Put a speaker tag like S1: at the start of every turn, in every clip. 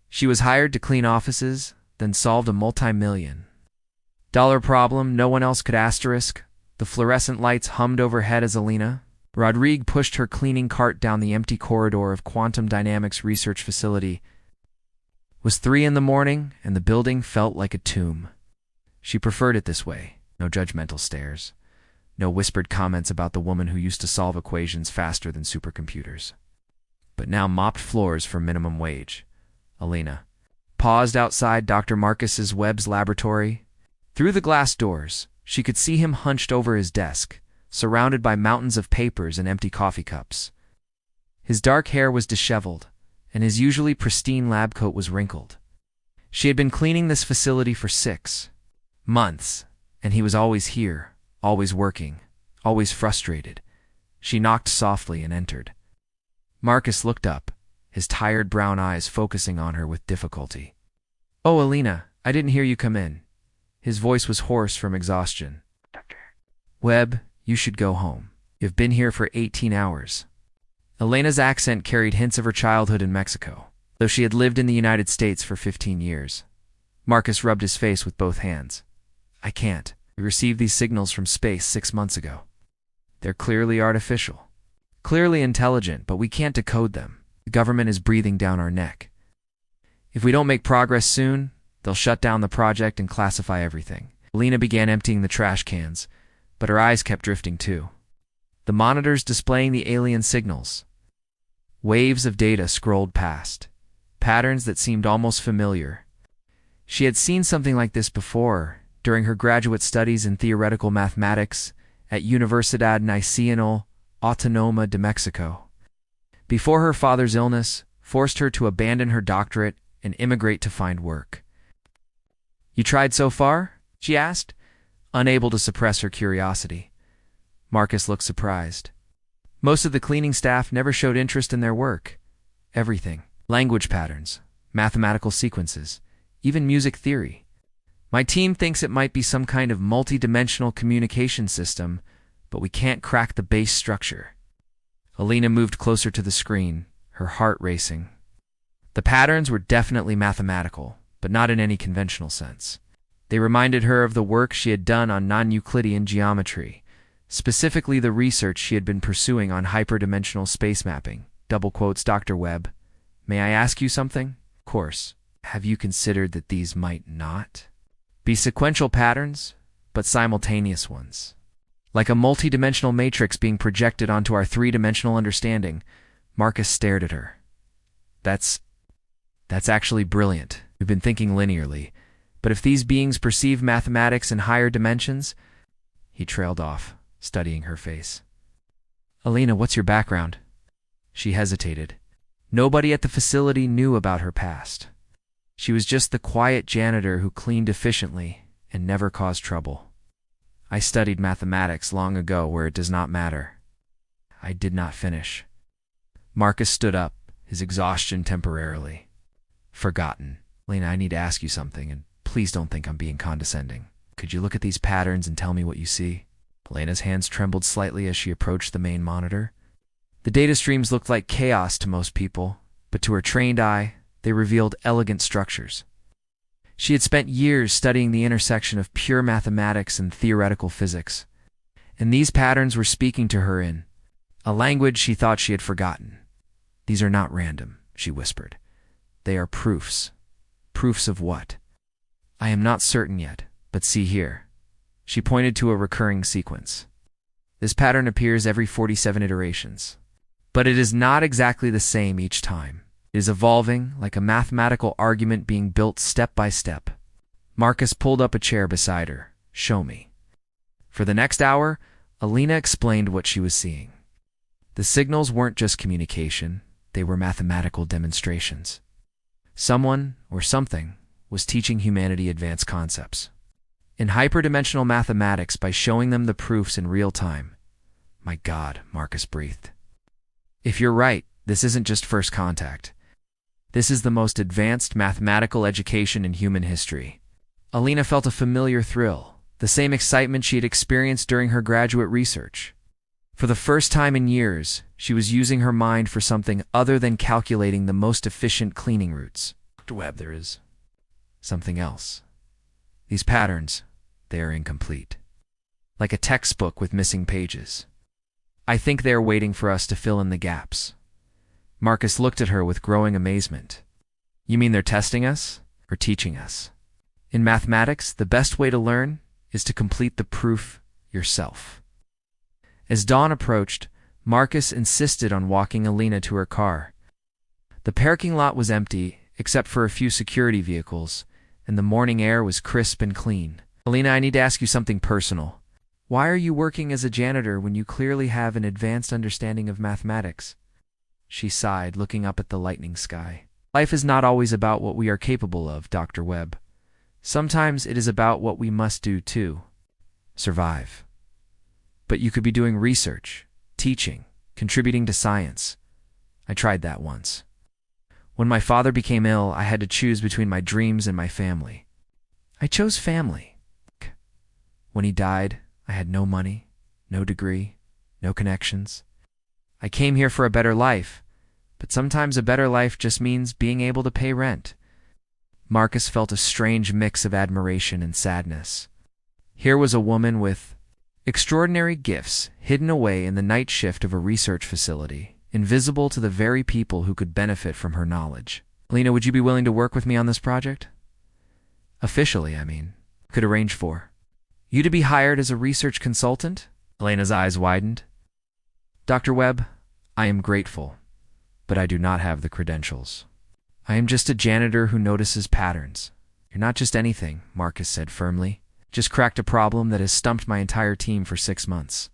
S1: She was hired to clean offices, then solved a multi-million-dollar problem no one else could asterisk. The fluorescent lights hummed overhead as Alina Rodrigue pushed her cleaning cart down the empty corridor of Quantum Dynamics Research Facility. It was 3 in the morning, and the building felt like a tomb. She preferred it this way. No judgmental stares. No whispered comments about the woman who used to solve equations faster than supercomputers. But now mopped floors for minimum wage. Alina paused outside Dr. Marcus's Webb's laboratory. Through the glass doors, she could see him hunched over his desk, surrounded by mountains of papers and empty coffee cups. His dark hair was disheveled, and his usually pristine lab coat was wrinkled. She had been cleaning this facility for 6 months, and he was always here, always working, always frustrated. She knocked softly and entered. Marcus looked up, his tired brown eyes focusing on her with difficulty. "Oh, Alina, I didn't hear you come in." His voice was hoarse from exhaustion. "Doctor Webb, you should go home. You've been here for 18 hours. Elena's accent carried hints of her childhood in Mexico, though she had lived in the United States for 15 years. Marcus rubbed his face with both hands. "I can't. We received these signals from space 6 months ago. They're clearly artificial. Clearly intelligent, but we can't decode them. The government is breathing down our neck. If we don't make progress soon, they'll shut down the project and classify everything." Alina began emptying the trash cans, but her eyes kept drifting too. The monitors displaying the alien signals. Waves of data scrolled past, patterns that seemed almost familiar. She had seen something like this before, during her graduate studies in theoretical mathematics at Universidad Nacional Autónoma de Mexico. Before her father's illness forced her to abandon her doctorate and immigrate to find work. "You tried so far?" she asked, unable to suppress her curiosity. Marcus looked surprised. Most of the cleaning staff never showed interest in their work. Everything. Language patterns, mathematical sequences, even music theory. "My team thinks it might be some kind of multi-dimensional communication system, but we can't crack the base structure." Alina moved closer to the screen, her heart racing. The patterns were definitely mathematical, but not in any conventional sense. They reminded her of the work she had done on non-Euclidean geometry, specifically the research she had been pursuing on hyperdimensional space mapping. Double quotes, "Dr. Webb, may I ask you something? Of course. Have you considered that these might not be sequential patterns, but simultaneous ones? Like a multi-dimensional matrix being projected onto our 3-dimensional understanding." Marcus stared at her. That's actually brilliant. We've been thinking linearly. But if these beings perceive mathematics in higher dimensions... He trailed off, studying her face. "Alina, what's your background?" She hesitated. Nobody at the facility knew about her past. She was just the quiet janitor who cleaned efficiently and never caused trouble. "I studied mathematics long ago where it does not matter." I did not finish. Marcus stood up, his exhaustion temporarily. "Forgotten. Alina, I need to ask you something, and please don't think I'm being condescending. Could you look at these patterns and tell me what you see?" Elena's hands trembled slightly as she approached the main monitor. The data streams looked like chaos to most people, but to her trained eye, they revealed elegant structures. She had spent years studying the intersection of pure mathematics and theoretical physics, and these patterns were speaking to her in a language she thought she had forgotten. "These are not random," she whispered. "They are proofs." "Proofs of what?" "I am not certain yet, but see here." She pointed to a recurring sequence. "This pattern appears every 47 iterations. But it is not exactly the same each time. It is evolving, like a mathematical argument being built step by step." Marcus pulled up a chair beside her. "Show me." For the next hour, Alina explained what she was seeing. The signals weren't just communication, they were mathematical demonstrations. Someone, or something, was teaching humanity advanced concepts in hyperdimensional mathematics by showing them the proofs in real time. "My God," Marcus breathed. "If you're right, this isn't just first contact. This is the most advanced mathematical education in human history." Alina felt a familiar thrill, the same excitement she had experienced during her graduate research. For the first time in years, she was using her mind for something other than calculating the most efficient cleaning routes. Dr. Webb, there is something else. These patterns, they are incomplete. Like a textbook with missing pages. I think they are waiting for us to fill in the gaps. Marcus looked at her with growing amazement. You mean they're testing us or teaching us? In mathematics, the best way to learn is to complete the proof yourself. As dawn approached, Marcus insisted on walking Alina to her car. The parking lot was empty, except for a few security vehicles, and the morning air was crisp and clean. Alina, I need to ask you something personal. Why are you working as a janitor when you clearly have an advanced understanding of mathematics? She sighed, looking up at the lightning sky. Life is not always about what we are capable of, Dr. Webb. Sometimes it is about what we must do to survive. But you could be doing research, teaching, contributing to science. I tried that once. When my father became ill, I had to choose between my dreams and my family. I chose family. When he died, I had no money, no degree, no connections. I came here for a better life, but sometimes a better life just means being able to pay rent. Marcus felt a strange mix of admiration and sadness. Here was a woman with extraordinary gifts hidden away in the night shift of a research facility, invisible to the very people who could benefit from her knowledge. Alina, would you be willing to work with me on this project? Officially, I mean. Could arrange for you to be hired as a research consultant? Alina's eyes widened. Dr. Webb, I am grateful, but I do not have the credentials. I am just a janitor who notices patterns. You're not just anything, Marcus said firmly. Just cracked a problem that has stumped my entire team for 6 months.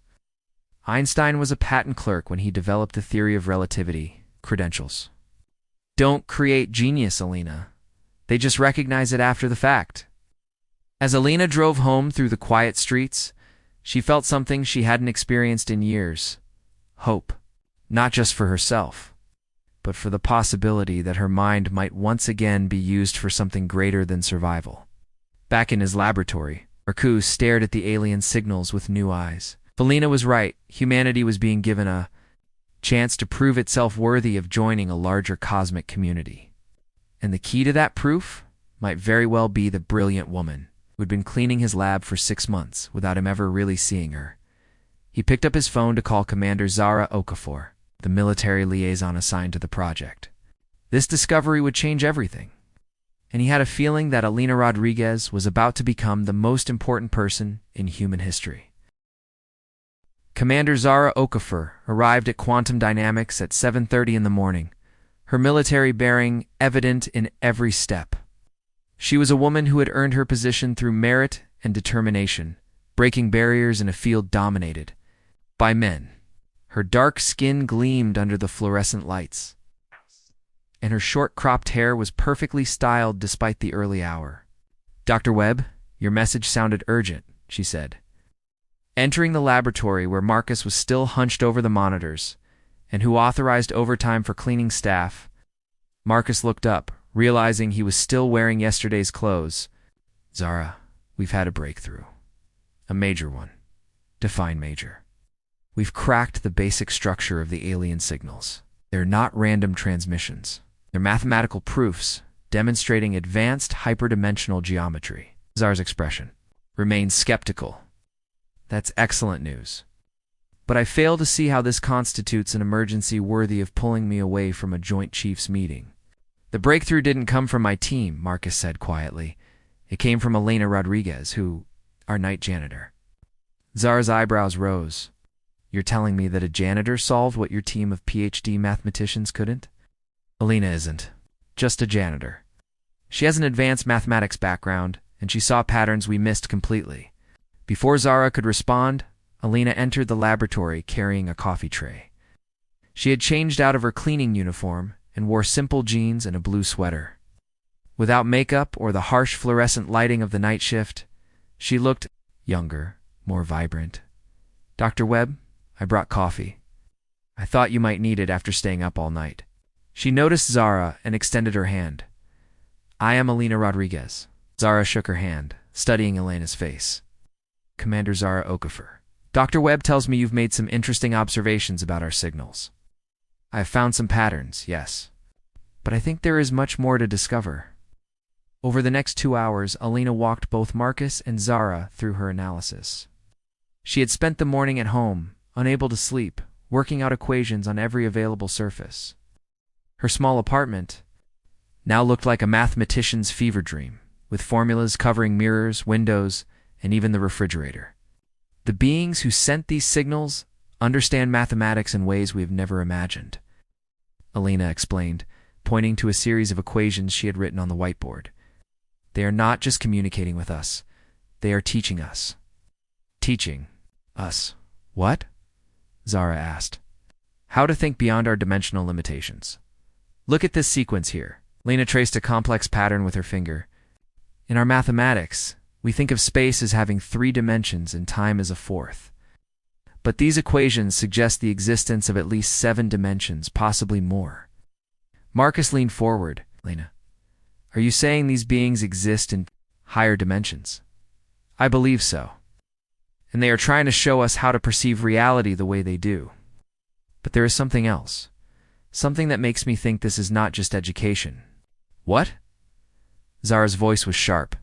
S1: Einstein was a patent clerk when he developed the theory of relativity. Credentials don't create genius, Alina. They just recognize it after the fact. As Alina drove home through the quiet streets, she felt something she hadn't experienced in years. Hope. Not just for herself, but for the possibility that her mind might once again be used for something greater than survival. Back in his laboratory, Marcus stared at the alien signals with new eyes. Alina was right. Humanity was being given a chance to prove itself worthy of joining a larger cosmic community. And the key to that proof might very well be the brilliant woman who had been cleaning his lab for 6 months without him ever really seeing her. He picked up his phone to call Commander Zara Okafor, the military liaison assigned to the project. This discovery would change everything, and he had a feeling that Alina Rodriguez was about to become the most important person in human history. Commander Zara Okafor arrived at Quantum Dynamics at 7:30 in the morning, her military bearing evident in every step. She was a woman who had earned her position through merit and determination, breaking barriers in a field dominated by men. Her dark skin gleamed under the fluorescent lights, and her short-cropped hair was perfectly styled despite the early hour. Dr. Webb, your message sounded urgent, she said. Entering the laboratory where Marcus was still hunched over the monitors, and who authorized overtime for cleaning staff, Marcus looked up, realizing he was still wearing yesterday's clothes. Zara, we've had a breakthrough. A major one. Define major. We've cracked the basic structure of the alien signals. They're not random transmissions. They're mathematical proofs demonstrating advanced hyperdimensional geometry. Zara's expression remained skeptical. That's excellent news. But I fail to see how this constitutes an emergency worthy of pulling me away from a Joint Chiefs meeting. The breakthrough didn't come from my team, Marcus said quietly. It came from Alina Rodriguez, our night janitor. Zara's eyebrows rose. You're telling me that a janitor solved what your team of PhD mathematicians couldn't? Alina isn't. Just a janitor. She has an advanced mathematics background, and she saw patterns we missed completely. Before Zara could respond, Alina entered the laboratory carrying a coffee tray. She had changed out of her cleaning uniform and wore simple jeans and a blue sweater. Without makeup or the harsh fluorescent lighting of the night shift, she looked younger, more vibrant. Dr. Webb, I brought coffee. I thought you might need it after staying up all night. She noticed Zara and extended her hand. I am Alina Rodriguez. Zara shook her hand, studying Elena's face. Commander Zara Okafor. Dr. Webb tells me you've made some interesting observations about our signals. I have found some patterns, yes. but I think there is much more to discover. Over the next 2 hours, Alina walked both Marcus and Zara through her analysis. She had spent the morning at home, unable to sleep, working out equations on every available surface. Her small apartment now looked like a mathematician's fever dream, with formulas covering mirrors, windows, and even the refrigerator. The beings who sent these signals understand mathematics in ways we have never imagined, Alina explained, pointing to a series of equations she had written on the whiteboard. They are not just communicating with us, they are teaching us. Teaching us what? Zara asked. How to think beyond our dimensional limitations. Look at this sequence here. Lena traced a complex pattern with her finger. In our mathematics, we think of space as having 3 dimensions and time as a 4th. But these equations suggest the existence of at least 7 dimensions, possibly more. Marcus leaned forward. Lena, are you saying these beings exist in higher dimensions? I believe so. And they are trying to show us how to perceive reality the way they do. But there is something else. Something that makes me think this is not just education. What? Zara's voice was sharp.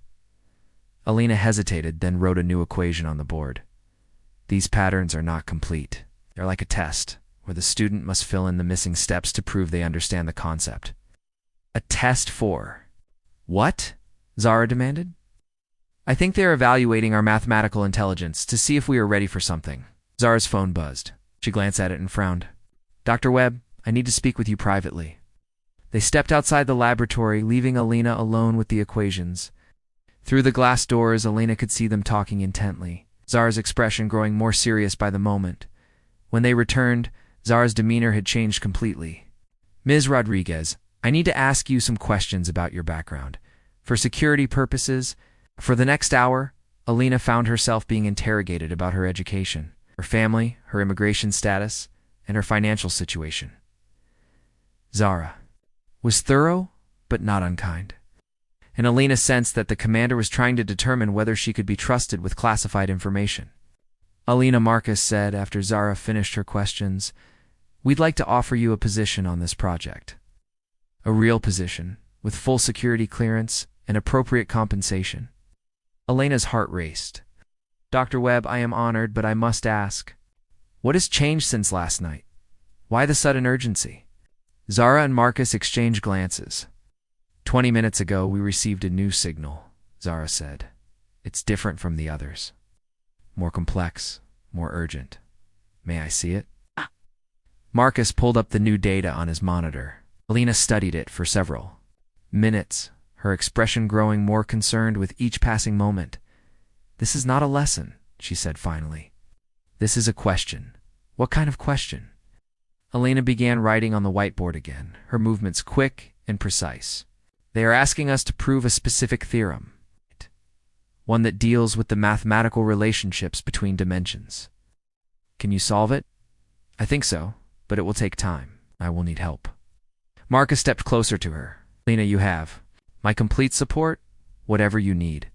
S1: Alina hesitated, then wrote a new equation on the board. These patterns are not complete. They're like a test, where the student must fill in the missing steps to prove they understand the concept. A test for what? Zara demanded. I think they're evaluating our mathematical intelligence to see if we are ready for something. Zara's phone buzzed. She glanced at it and frowned. Dr. Webb, I need to speak with you privately. They stepped outside the laboratory, leaving Alina alone with the equations. Through the glass doors, Alina could see them talking intently, Zara's expression growing more serious by the moment. When they returned, Zara's demeanor had changed completely. Ms. Rodriguez, I need to ask you some questions about your background. For security purposes, for the next hour, Alina found herself being interrogated about her education, her family, her immigration status, and her financial situation. Zara was thorough, but not unkind. And Alina sensed that the commander was trying to determine whether she could be trusted with classified information. Alina, Marcus said after Zara finished her questions, we'd like to offer you a position on this project. A real position, with full security clearance and appropriate compensation. Alina's heart raced. Dr. Webb, I am honored, but I must ask, what has changed since last night? Why the sudden urgency? Zara and Marcus exchanged glances. 20 minutes ago, we received a new signal, Zara said. It's different from the others. More complex, more urgent. May I see it? Marcus pulled up the new data on his monitor. Alina studied it for several minutes, her expression growing more concerned with each passing moment. This is not a lesson, she said finally. This is a question. What kind of question? Alina began writing on the whiteboard again, her movements quick and precise. They are asking us to prove a specific theorem, one that deals with the mathematical relationships between dimensions. Can you solve it? I think so, but it will take time. I will need help. Marcus stepped closer to her. Alina, you have my complete support, whatever you need.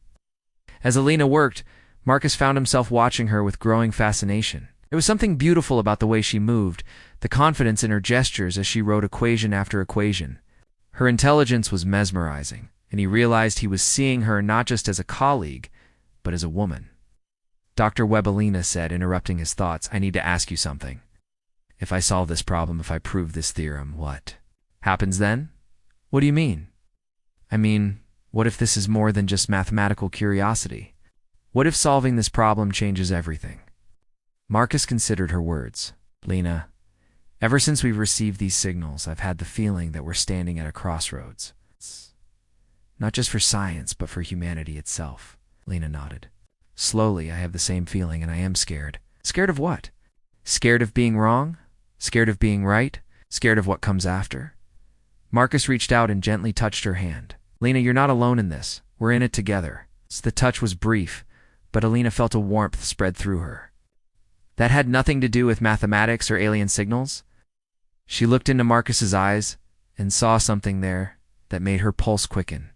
S1: As Alina worked, Marcus found himself watching her with growing fascination. There was something beautiful about the way she moved, the confidence in her gestures as she wrote equation after equation. Her intelligence was mesmerizing, and he realized he was seeing her not just as a colleague, but as a woman. Dr. Webb, Alina said, interrupting his thoughts, I need to ask you something. If I solve this problem, if I prove this theorem, what happens then? What do you mean? I mean, what if this is more than just mathematical curiosity? What if solving this problem changes everything? Marcus considered her words. Lena, ever since we've received these signals, I've had the feeling that we're standing at a crossroads. Not just for science, but for humanity itself. Lena nodded. Slowly, I have the same feeling, and I am scared. Scared of what? Scared of being wrong? Scared of being right? Scared of what comes after? Marcus reached out and gently touched her hand. Lena, you're not alone in this. We're in it together. The touch was brief, but Alina felt a warmth spread through her. That had nothing to do with mathematics or alien signals. She looked into Marcus's eyes and saw something there that made her pulse quicken.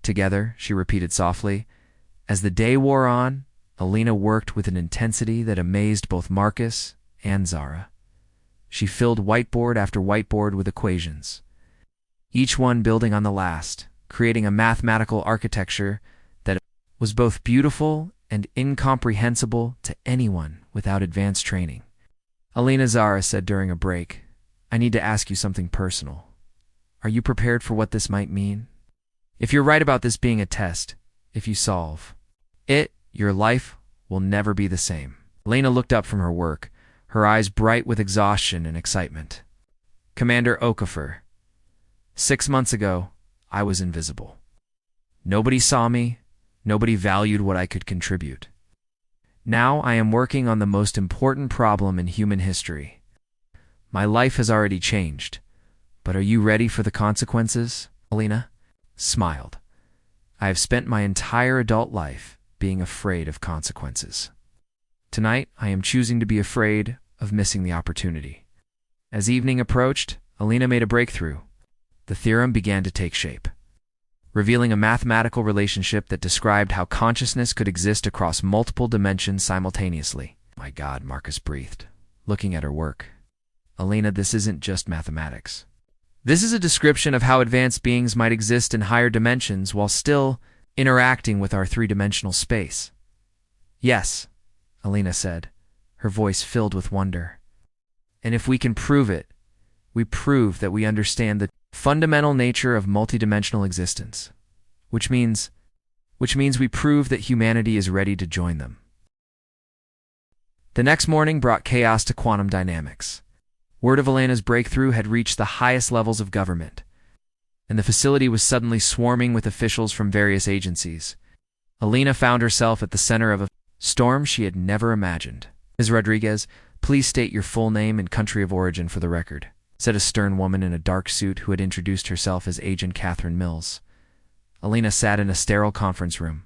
S1: Together, she repeated softly. As the day wore on, Alina worked with an intensity that amazed both Marcus and Zara. She filled whiteboard after whiteboard with equations. each one building on the last, creating a mathematical architecture that was both beautiful and incomprehensible to anyone without advanced training. Alina Zara said during a break, "I need to ask you something personal. Are you prepared for what this might mean? If you're right about this being a test, if you solve it, your life will never be the same." Alina looked up from her work, her eyes bright with exhaustion and excitement. "Commander Okafor, 6 months ago, I was invisible. Nobody saw me, nobody valued what I could contribute. Now I am working on the most important problem in human history. My life has already changed, but are you ready for the consequences?" Alina smiled. "I have spent my entire adult life being afraid of consequences. Tonight, I am choosing to be afraid of missing the opportunity." As evening approached, Alina made a breakthrough. The theorem began to take shape, revealing a mathematical relationship that described how consciousness could exist across multiple dimensions simultaneously. "My God," Marcus breathed, looking at her work. "Alina, this isn't just mathematics. This is a description of how advanced beings might exist in higher dimensions while still interacting with our three-dimensional space." "Yes," Alina said, her voice filled with wonder. "And if we can prove it, we prove that we understand the fundamental nature of multidimensional existence, which means we prove that humanity is ready to join them." The next morning brought chaos to quantum dynamics. Word of Alina's breakthrough had reached the highest levels of government, and the facility was suddenly swarming with officials from various agencies. Alina found herself at the center of a storm she had never imagined. "Ms. Rodriguez, please state your full name and country of origin for the record," said a stern woman in a dark suit who had introduced herself as Agent Catherine Mills. Alina sat in a sterile conference room,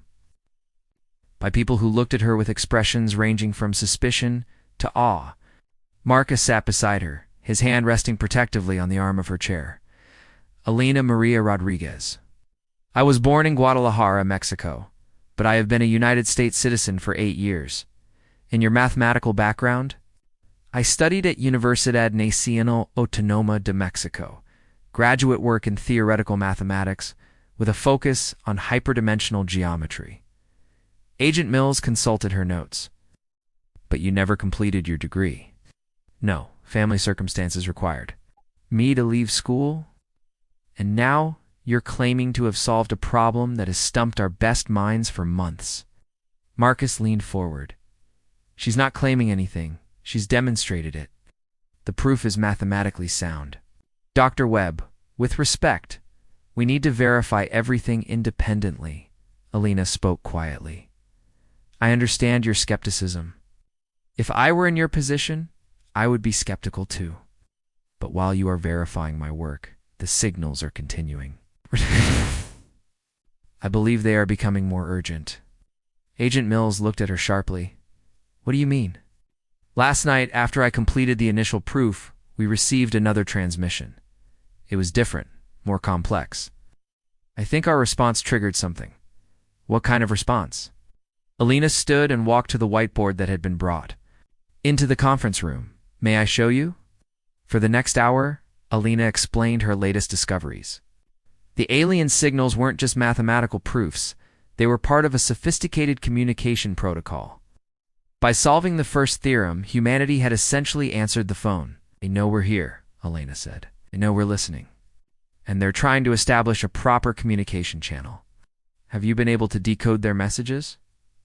S1: by people who looked at her with expressions ranging from suspicion to awe. Marcus sat beside her, his hand resting protectively on the arm of her chair. "Alina Maria Rodriguez. I was born in Guadalajara, Mexico, but I have been a United States citizen for 8 years. In your mathematical background?" "I studied at Universidad Nacional Autónoma de Mexico, graduate work in theoretical mathematics with a focus on hyperdimensional geometry." Agent Mills consulted her notes. "But you never completed your degree." "No, family circumstances required me to leave school. And now you're claiming to have solved a problem that has stumped our best minds for months." Marcus leaned forward. "She's not claiming anything. She's demonstrated it. The proof is mathematically sound. Dr. Webb, with respect, we need to verify everything independently." Alina spoke quietly. "I understand your skepticism. If I were in your position, I would be skeptical too. But while you are verifying my work, the signals are continuing. I believe they are becoming more urgent." Agent Mills looked at her sharply. "What do you mean?" "Last night, after I completed the initial proof, we received another transmission. It was different, more complex. I think our response triggered something." "What kind of response?" Alina stood and walked to the whiteboard that had been brought into the conference room. "May I show you?" For the next hour, Alina explained her latest discoveries. The alien signals weren't just mathematical proofs, they were part of a sophisticated communication protocol. By solving the first theorem, humanity had essentially answered the phone. "They know we're here," Alina said. "They know we're listening. And they're trying to establish a proper communication channel." "Have you been able to decode their messages?"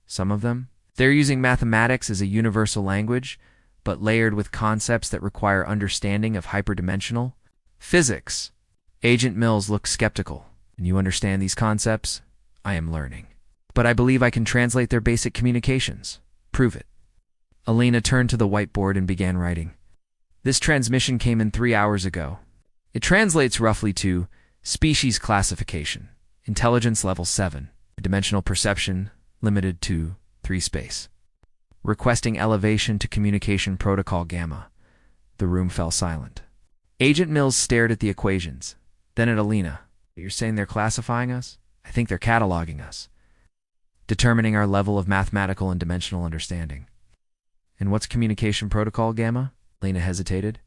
S1: "Some of them. They're using mathematics as a universal language, but layered with concepts that require understanding of hyperdimensional physics." Agent Mills looked skeptical. "And you understand these concepts?" "I am learning. But I believe I can translate their basic communications." "Prove it." Alina turned to the whiteboard and began writing. "This transmission came in 3 hours ago. It translates roughly to species classification, intelligence level 7, dimensional perception limited to 3 space. Requesting elevation to communication protocol gamma." The room fell silent. Agent Mills stared at the equations, then at Alina. "You're saying they're classifying us?" "I think they're cataloging us, determining our level of mathematical and dimensional understanding." "And what's communication protocol gamma?" Alina hesitated.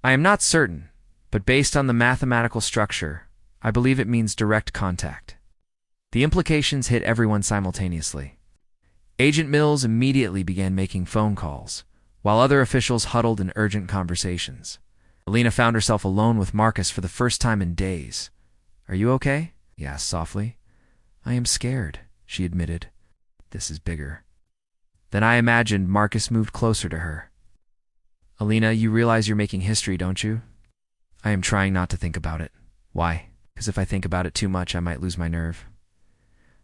S1: "I am not certain, but based on the mathematical structure, I believe it means direct contact. The implications hit everyone simultaneously. Agent Mills immediately began making phone calls, while other officials huddled in urgent conversations. Alina found herself alone with Marcus for the first time in days. "Are you okay?" he asked softly. "I am scared," she admitted. "This is bigger than I imagined." Marcus moved closer to her. "Alina, you realize you're making history, don't you?" "I am trying not to think about it." "Why?" "Because if I think about it too much, I might lose my nerve."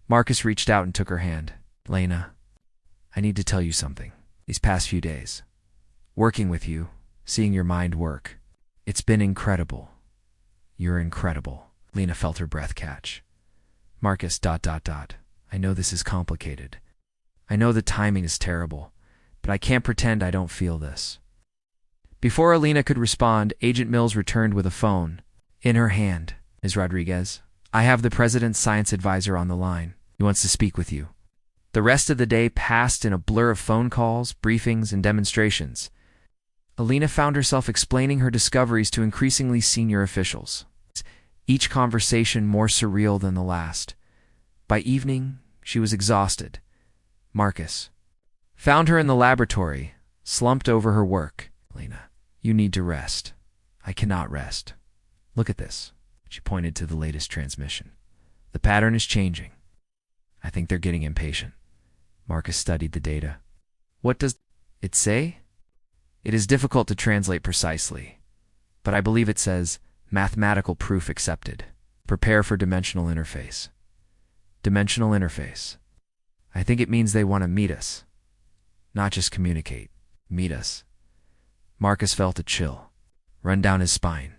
S1: Marcus reached out and took her hand. "Lena, I need to tell you something. These past few days, working with you, seeing your mind work, it's been incredible. You're incredible." Lena felt her breath catch. Marcus, ... I know this is complicated. I know the timing is terrible, but I can't pretend I don't feel this. Before Alina could respond, Agent Mills returned with a phone in her hand. "Ms. Rodriguez, I have the president's science advisor on the line. He wants to speak with you." The rest of the day passed in a blur of phone calls, briefings, and demonstrations. Alina found herself explaining her discoveries to increasingly senior officials, each conversation more surreal than the last. By evening, she was exhausted. Marcus found her in the laboratory, slumped over her work. "Alina, you need to rest." "I cannot rest. Look at this." She pointed to the latest transmission. "The pattern is changing. I think they're getting impatient." Marcus studied the data. "What does it say?" "It is difficult to translate precisely, but I believe it says, mathematical proof accepted. Prepare for dimensional interface." Dimensional interface. I think it means they want to meet us. Not just communicate. Meet us. Marcus felt a chill run down his spine.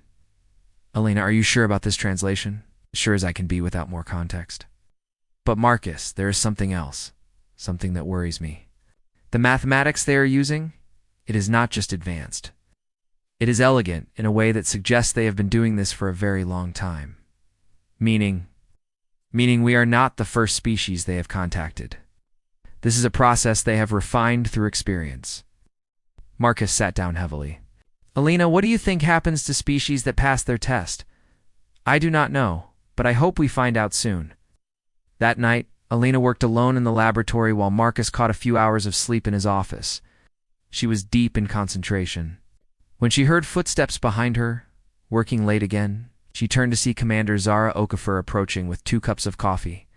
S1: "Alina, are you sure about this translation?" "As sure as I can be without more context." "But Marcus, there is something else. Something that worries me. The mathematics they are using, it is not just advanced. It is elegant in a way that suggests they have been doing this for a very long time. Meaning we are not the first species they have contacted. This is a process they have refined through experience." Marcus sat down heavily. "Alina, what do you think happens to species that pass their test?" "I do not know, but I hope we find out soon." That night, Alina worked alone in the laboratory while Marcus caught a few hours of sleep in his office. She was deep in concentration. When she heard footsteps behind her, working late again, she turned to see Commander Zara Okafor approaching with 2 cups of coffee.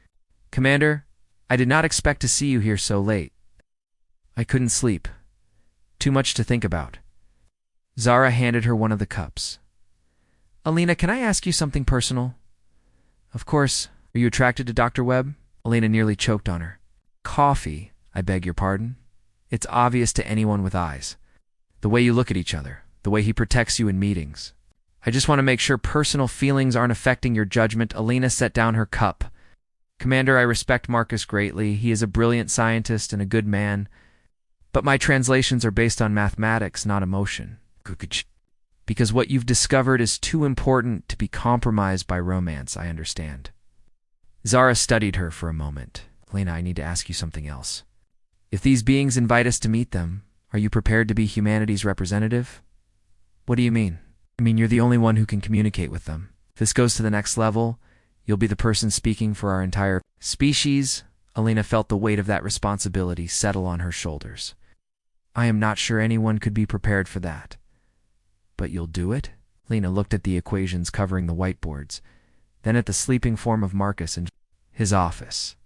S1: "Commander, I did not expect to see you here so late." "I couldn't sleep. Too much to think about." Zara handed her one of the cups. "Alina, can I ask you something personal?" "Of course. Are you attracted to Dr. Webb?" Alina nearly choked on her. "Coffee, I beg your pardon? It's obvious to anyone with eyes. The way you look at each other, the way he protects you in meetings. I just want to make sure personal feelings aren't affecting your judgment." Alina set down her cup. "Commander, I respect Marcus greatly. He is a brilliant scientist and a good man. But my translations are based on mathematics, not emotion. Because what you've discovered is too important to be compromised by romance, I understand." Zara studied her for a moment. "Alina, I need to ask you something else. If these beings invite us to meet them, are you prepared to be humanity's representative?" "What do you mean?" "I mean, you're the only one who can communicate with them. If this goes to the next level, you'll be the person speaking for our entire species." Alina felt the weight of that responsibility settle on her shoulders. "I am not sure anyone could be prepared for that." "But you'll do it?" Lena looked at the equations covering the whiteboards, then at the sleeping form of Marcus in his office.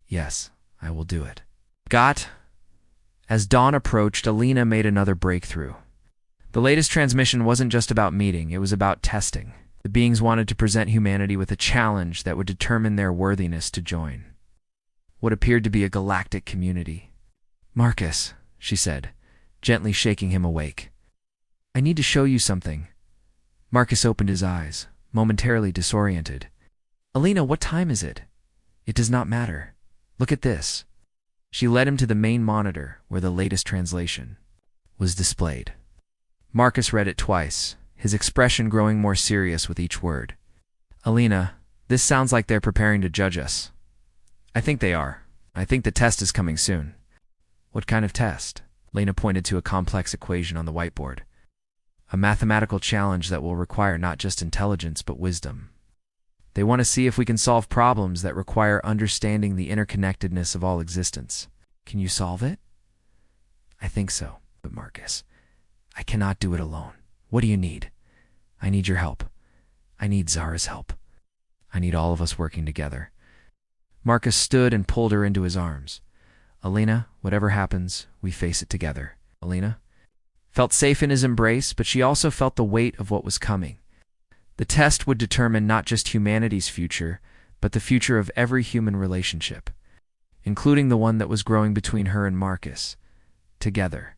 S1: "Yes, I will do it." As dawn approached, Alina made another breakthrough. The latest transmission wasn't just about meeting, it was about testing. The beings wanted to present humanity with a challenge that would determine their worthiness to join what appeared to be a galactic community. "Marcus," she said, gently shaking him awake, "I need to show you something." Marcus opened his eyes, momentarily disoriented. "Alina, what time is it?" "It does not matter. Look at this." She led him to the main monitor, where the latest translation was displayed. Marcus read it twice, his expression growing more serious with each word. "Alina, this sounds like they're preparing to judge us." "I think they are. I think the test is coming soon." "What kind of test?" Lena pointed to a complex equation on the whiteboard. "A mathematical challenge that will require not just intelligence but wisdom." They want to see if we can solve problems that require understanding the interconnectedness of all existence. Can you solve it? I think so, but Marcus, I cannot do it alone. What do you need? I need your help. I need Zara's help. I need all of us working together. Marcus stood and pulled her into his arms. Alina, whatever happens, we face it together. Alina felt safe in his embrace, but she also felt the weight of what was coming. The test would determine not just humanity's future, but the future of every human relationship, including the one that was growing between her and Marcus. Together,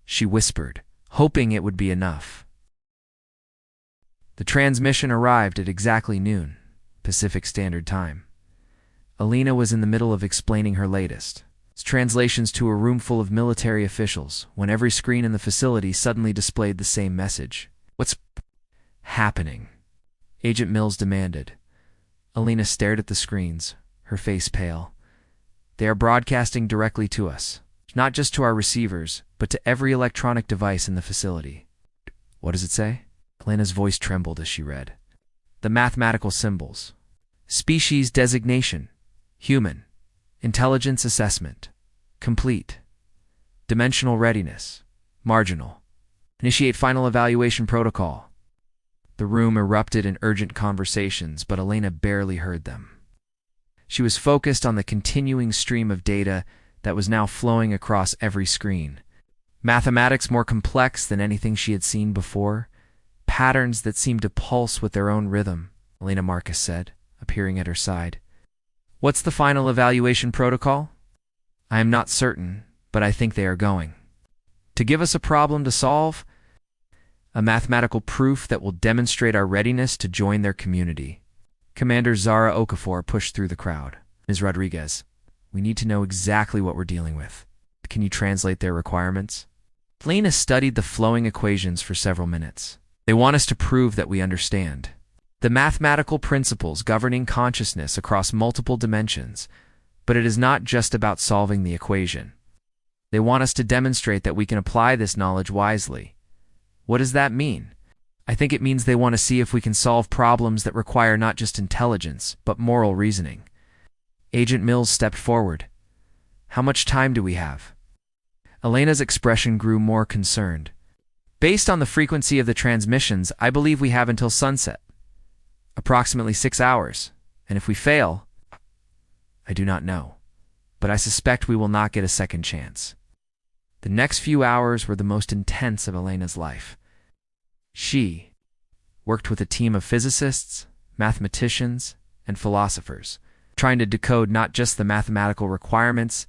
S1: she whispered, hoping it would be enough. The transmission arrived at exactly noon, Pacific Standard Time. Alina was in the middle of explaining her latest translations to a room full of military officials when every screen in the facility suddenly displayed the same message. What's happening? Agent Mills demanded. Alina stared at the screens, her face pale. They are broadcasting directly to us, not just to our receivers, but to every electronic device in the facility. What does it say? Alina's voice trembled as she read. The mathematical symbols. Species designation. Human. Intelligence assessment. Complete. Dimensional readiness. Marginal. Initiate final evaluation protocol. The room erupted in urgent conversations, but Alina barely heard them. She was focused on the continuing stream of data that was now flowing across every screen. Mathematics more complex than anything she had seen before. Patterns that seemed to pulse with their own rhythm, Alina Marcus said, appearing at her side. What's the final evaluation protocol? I am not certain, but I think they are going to give us a problem to solve, a mathematical proof that will demonstrate our readiness to join their community. Commander Zara Okafor pushed through the crowd. Ms. Rodriguez, we need to know exactly what we're dealing with. Can you translate their requirements? Lena studied the flowing equations for several minutes. They want us to prove that we understand the mathematical principles governing consciousness across multiple dimensions, but it is not just about solving the equation. They want us to demonstrate that we can apply this knowledge wisely. What does that mean? I think it means they want to see if we can solve problems that require not just intelligence, but moral reasoning. Agent Mills stepped forward. How much time do we have? Elena's expression grew more concerned. Based on the frequency of the transmissions, I believe we have until sunset. Approximately 6 hours. And if we fail, I do not know, but I suspect we will not get a second chance. The next few hours were the most intense of Elena's life. She worked with a team of physicists, mathematicians, and philosophers, trying to decode not just the mathematical requirements,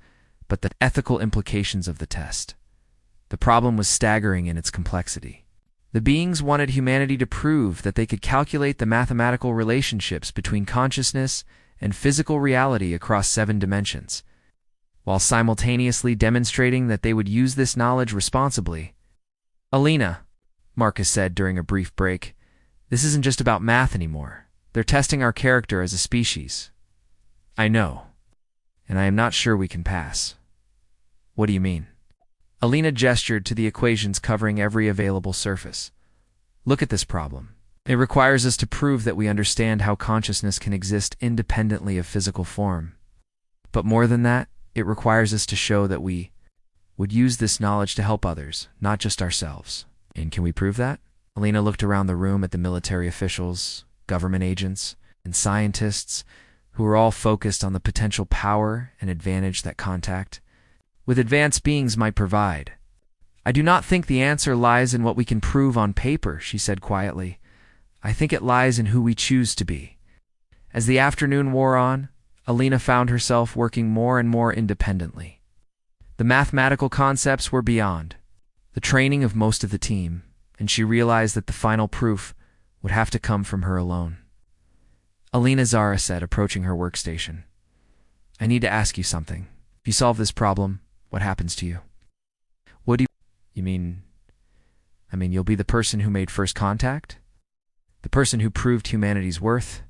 S1: but the ethical implications of the test. The problem was staggering in its complexity. The beings wanted humanity to prove that they could calculate the mathematical relationships between consciousness and physical reality across 7 dimensions, while simultaneously demonstrating that they would use this knowledge responsibly. Alina, Marcus said during a brief break, this isn't just about math anymore. They're testing our character as a species. I know, and I am not sure we can pass. What do you mean? Alina gestured to the equations covering every available surface. Look at this problem. It requires us to prove that we understand how consciousness can exist independently of physical form. But more than that, it requires us to show that we would use this knowledge to help others, not just ourselves. And can we prove that? Alina looked around the room at the military officials, government agents, and scientists who were all focused on the potential power and advantage that contact with advanced beings might provide. I do not think the answer lies in what we can prove on paper, she said quietly. I think it lies in who we choose to be. As the afternoon wore on, Alina found herself working more and more independently. The mathematical concepts were beyond the training of most of the team, and she realized that the final proof would have to come from her alone. Alina, Zara said, approaching her workstation. I need to ask you something. If you solve this problem, what happens to you? What do you mean? You'll be the person who made first contact? The person who proved humanity's worth?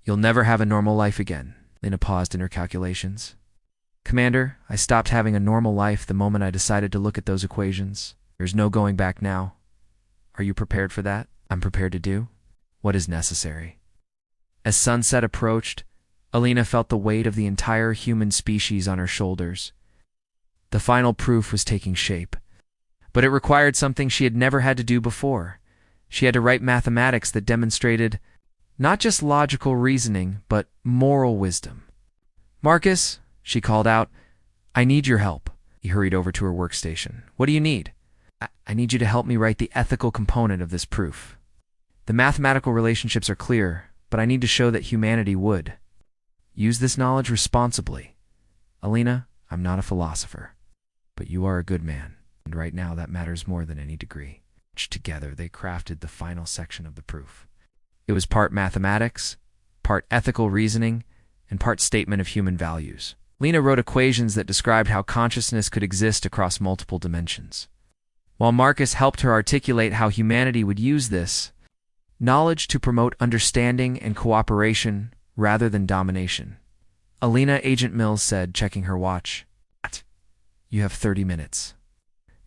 S1: You'll never have a normal life again. Lena paused in her calculations. Commander, I stopped having a normal life the moment I decided to look at those equations. There's no going back now. Are you prepared for that? I'm prepared to do what is necessary. As sunset approached, Alina felt the weight of the entire human species on her shoulders. The final proof was taking shape, but it required something she had never had to do before. She had to write mathematics that demonstrated not just logical reasoning, but moral wisdom. "Marcus," she called out, "I need your help." He hurried over to her workstation. "What do you need?" I need you to help me write the ethical component of this proof. The mathematical relationships are clear, but I need to show that humanity would use this knowledge responsibly. Alina, I'm not a philosopher, but you are a good man, and right now that matters more than any degree." Together, they crafted the final section of the proof. It was part mathematics, part ethical reasoning, and part statement of human values. Lena wrote equations that described how consciousness could exist across multiple dimensions, while Marcus helped her articulate how humanity would use this knowledge to promote understanding and cooperation rather than domination. "Alina," Agent Mills said, checking her watch. "You have 30 minutes.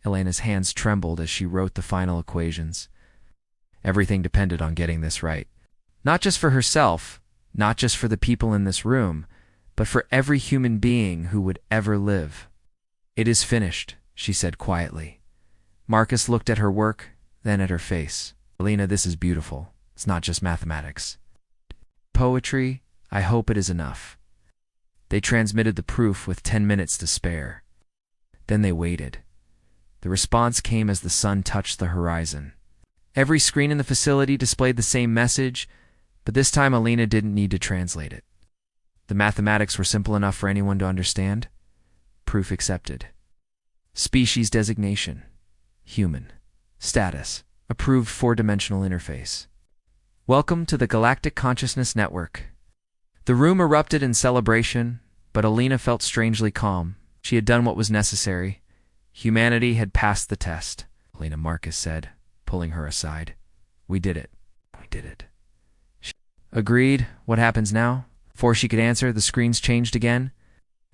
S1: Elena's hands trembled as she wrote the final equations. Everything depended on getting this right. Not just for herself, not just for the people in this room, but for every human being who would ever live. "It is finished," she said quietly. Marcus looked at her work, then at her face. "Alina, this is beautiful. It's not just mathematics. Poetry, I hope it is enough." They transmitted the proof with 10 minutes to spare. Then they waited. The response came as the sun touched the horizon. Every screen in the facility displayed the same message, but this time Alina didn't need to translate it. The mathematics were simple enough for anyone to understand. Proof accepted. Species designation: human. Status: approved 4-dimensional interface. "Welcome to the Galactic Consciousness Network." The room erupted in celebration, but Alina felt strangely calm. She had done what was necessary. Humanity had passed the test. "Alina," Marcus said, pulling her aside. "We did it. We did it." Agreed. What happens now? Before she could answer, the screens changed again.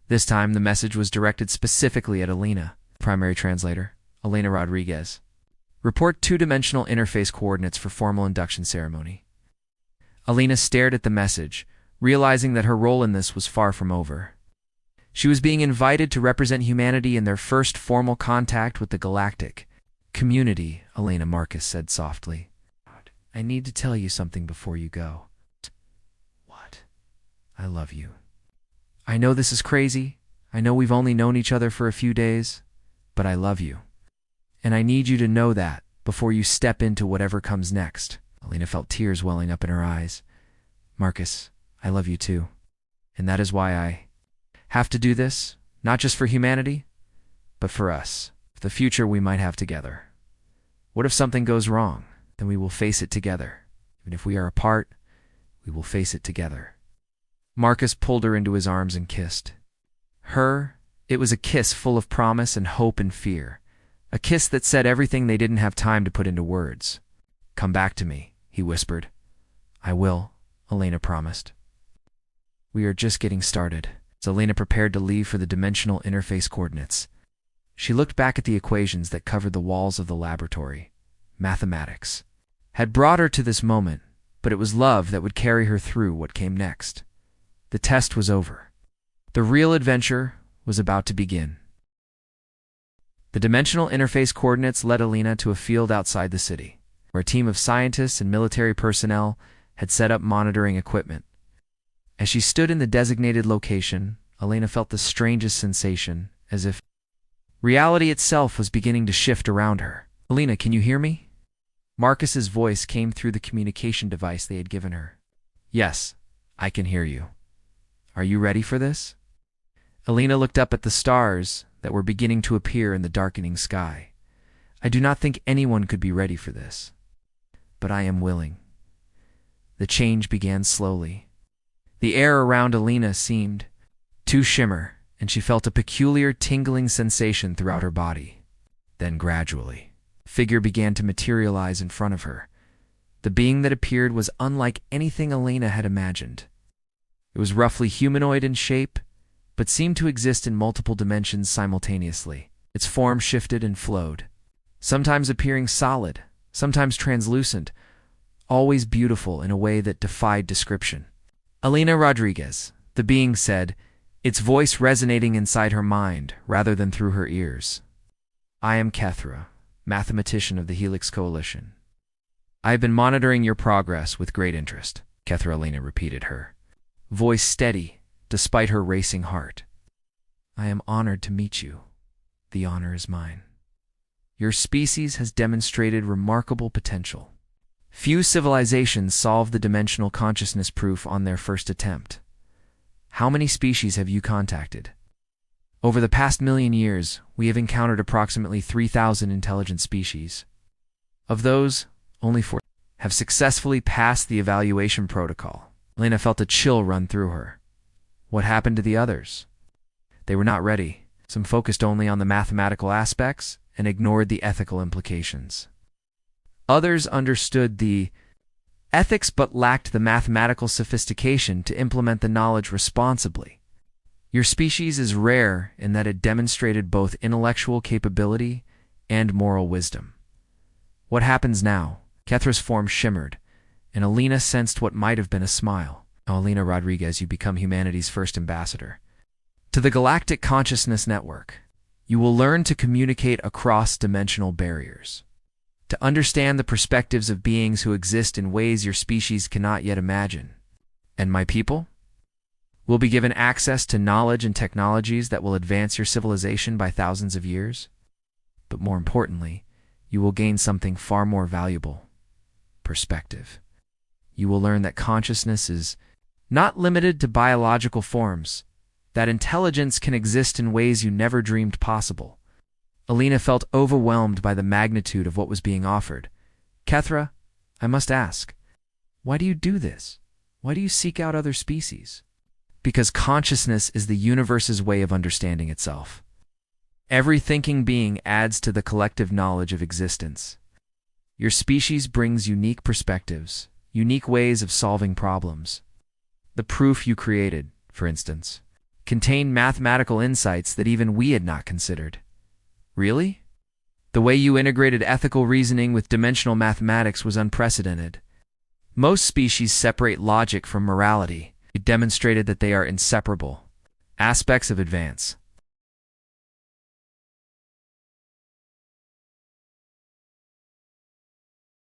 S1: This time, the message was directed specifically at Alina. Primary translator: Elena Rodriguez. "Report 2-dimensional interface coordinates for formal induction ceremony." Alina stared at the message, realizing that her role in this was far from over. She was being invited to represent humanity in their first formal contact with the galactic community. "Elena," Marcus said softly, "I need to tell you something before you go." "What?" "I love you. I know this is crazy. I know we've only known each other for a few days, but I love you. And I need you to know that before you step into whatever comes next." Alina felt tears welling up in her eyes. "Marcus, I love you too. And that is why I have to do this, not just for humanity, but for us, for the future we might have together. What if something goes wrong? Then we will face it together. Even if we are apart, we will face it together." Marcus pulled her into his arms and kissed. It was a kiss full of promise and hope and fear. A kiss that said everything they didn't have time to put into words. "Come back to me," he whispered. "I will," Elena promised. "We are just getting started." As Elena prepared to leave for the dimensional interface coordinates, she looked back at the equations that covered the walls of the laboratory. Mathematics had brought her to this moment, but it was love that would carry her through what came next. The test was over. The real adventure was about to begin. The dimensional interface coordinates led Alina to a field outside the city, where a team of scientists and military personnel had set up monitoring equipment. As she stood in the designated location, Alina felt the strangest sensation, as if reality itself was beginning to shift around her. "Alina, can you hear me?" Marcus's voice came through the communication device they had given her. "Yes, I can hear you. Are you ready for this?" Alina looked up at the stars that were beginning to appear in the darkening sky. "I do not think anyone could be ready for this, but I am willing." The change began slowly. The air around Alina seemed to shimmer, and she felt a peculiar tingling sensation throughout her body. Then gradually, a figure began to materialize in front of her. The being that appeared was unlike anything Alina had imagined. It was roughly humanoid in shape, but seemed to exist in multiple dimensions simultaneously. Its form shifted and flowed, sometimes appearing solid, sometimes translucent, always beautiful in a way that defied description. Alina Rodriguez, the being said, its voice resonating inside her mind rather than through her ears. I am Kethra, mathematician of the Helix Coalition. I have been monitoring your progress with great interest, Kethra Alina repeated her, voice steady despite her racing heart. I am honored to meet you. The honor is mine. Your species has demonstrated remarkable potential. Few civilizations solve the dimensional consciousness proof on their first attempt. How many species have you contacted? Over the past million years, we have encountered approximately 3,000 intelligent species. Of those, only 4 have successfully passed the evaluation protocol. Lena felt a chill run through her. What happened to the others? They were not ready. Some focused only on the mathematical aspects and ignored the ethical implications. Others understood the ethics but lacked the mathematical sophistication to implement the knowledge responsibly. Your species is rare in that it demonstrated both intellectual capability and moral wisdom. What happens now? Kethra's form shimmered, and Alina sensed what might have been a smile. Alina Rodriguez, you become humanity's first ambassador. To the Galactic Consciousness Network, you will learn to communicate across dimensional barriers, to understand the perspectives of beings who exist in ways your species cannot yet imagine. And my people will be given access to knowledge and technologies that will advance your civilization by thousands of years. But more importantly, you will gain something far more valuable: perspective. You will learn that consciousness is not limited to biological forms, that intelligence can exist in ways you never dreamed possible. Alina felt overwhelmed by the magnitude of what was being offered. Kethra, I must ask, why do you do this? Why do you seek out other species? Because consciousness is the universe's way of understanding itself. Every thinking being adds to the collective knowledge of existence. Your species brings unique perspectives, unique ways of solving problems. The proof you created, for instance, contained mathematical insights that even we had not considered. Really? The way you integrated ethical reasoning with dimensional mathematics was unprecedented. Most species separate logic from morality. You demonstrated that they are inseparable aspects of advance.